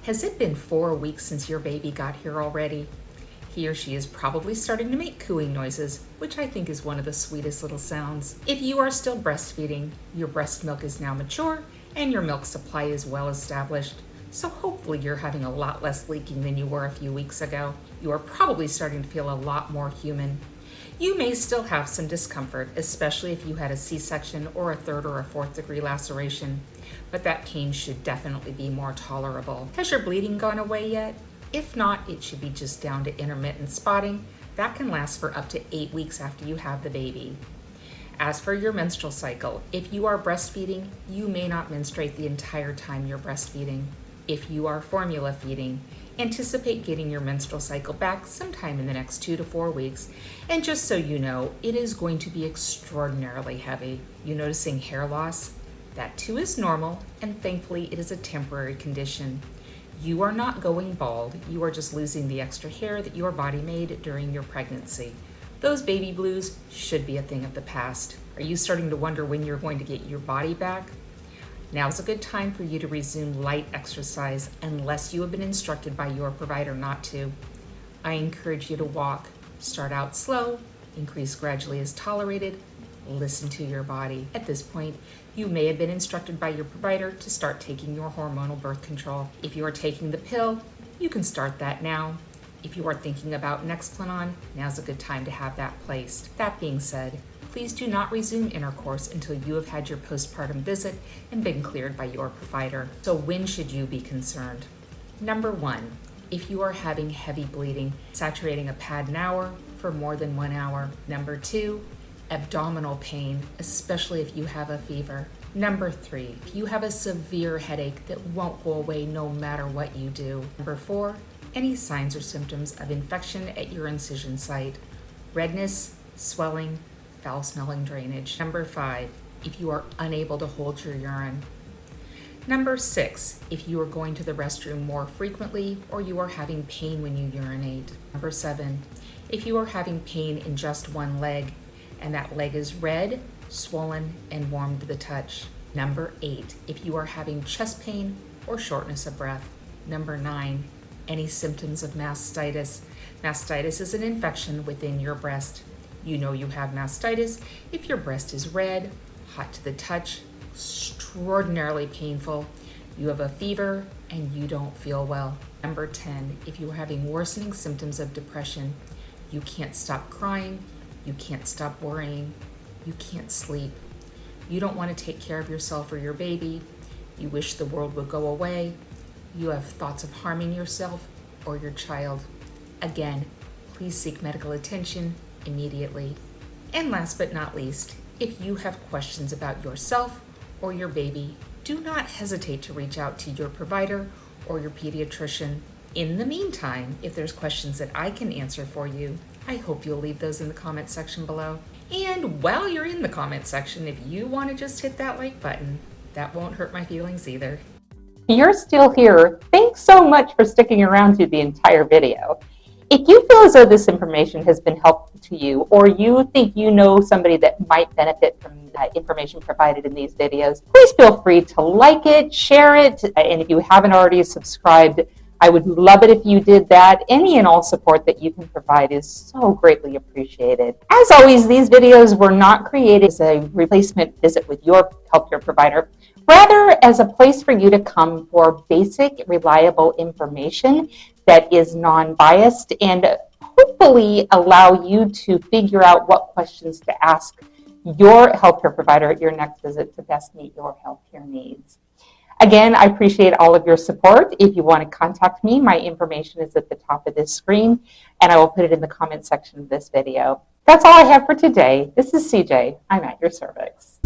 Has it been 4 weeks since your baby got here already? He or she is probably starting to make cooing noises, which I think is one of the sweetest little sounds. If you are still breastfeeding, your breast milk is now mature and your milk supply is well established. So hopefully you're having a lot less leaking than you were a few weeks ago. You are probably starting to feel a lot more human. You may still have some discomfort, especially if you had a C-section or a 3rd or a 4th degree laceration, but that pain should definitely be more tolerable. Has your bleeding gone away yet? If not, it should be just down to intermittent spotting. That can last for up to 8 weeks after you have the baby. As for your menstrual cycle, if you are breastfeeding, you may not menstruate the entire time you're breastfeeding. If you are formula feeding, anticipate getting your menstrual cycle back sometime in the next 2 to 4 weeks. And just so you know, it is going to be extraordinarily heavy. You noticing hair loss? That too is normal, and thankfully it is a temporary condition. You are not going bald, you are just losing the extra hair that your body made during your pregnancy. Those baby blues should be a thing of the past. Are you starting to wonder when you're going to get your body back? Now's a good time for you to resume light exercise unless you have been instructed by your provider not to. I encourage you to walk. Start out slow, increase gradually as tolerated, listen to your body. At this point, you may have been instructed by your provider to start taking your hormonal birth control. If you are taking the pill, you can start that now. If you are thinking about Nexplanon, now's a good time to have that placed. That being said, please do not resume intercourse until you have had your postpartum visit and been cleared by your provider. So when should you be concerned? Number 1, if you are having heavy bleeding, saturating a pad an hour for more than 1 hour. Number 2, abdominal pain, especially if you have a fever. Number 3, if you have a severe headache that won't go away no matter what you do. Number 4, any signs or symptoms of infection at your incision site, redness, swelling, foul-smelling drainage. Number 5, if you are unable to hold your urine. Number 6, if you are going to the restroom more frequently or you are having pain when you urinate. Number 7, if you are having pain in just one leg and that leg is red, swollen, and warm to the touch. Number 8, if you are having chest pain or shortness of breath. Number 9, any symptoms of mastitis. Mastitis is an infection within your breast. You know you have mastitis if your breast is red, hot to the touch, extraordinarily painful, you have a fever, and you don't feel well. Number 10, if you are having worsening symptoms of depression, you can't stop crying, you can't stop worrying, you can't sleep, you don't want to take care of yourself or your baby, you wish the world would go away, you have thoughts of harming yourself or your child. Again, please seek medical attention immediately. And last but not least, if you have questions about yourself or your baby, do not hesitate to reach out to your provider or your pediatrician. In the meantime, if there's questions that I can answer for you, I hope you'll leave those in the comment section below. And while you're in the comment section, if you want to just hit that like button, that won't hurt my feelings either. You're still here. Thanks so much for sticking around through the entire video. If you feel as though this information has been helpful to you, or you think you know somebody that might benefit from the information provided in these videos, please feel free to like it, share it, and if you haven't already subscribed, I would love it if you did that. Any and all support that you can provide is so greatly appreciated. As always, these videos were not created as a replacement visit with your healthcare provider, rather as a place for you to come for basic, reliable information that is non-biased and hopefully allow you to figure out what questions to ask your healthcare provider at your next visit to best meet your healthcare needs. Again, I appreciate all of your support. If you want to contact me, my information is at the top of this screen, and I will put it in the comment section of this video. That's all I have for today. This is CJ. I'm at your cervix.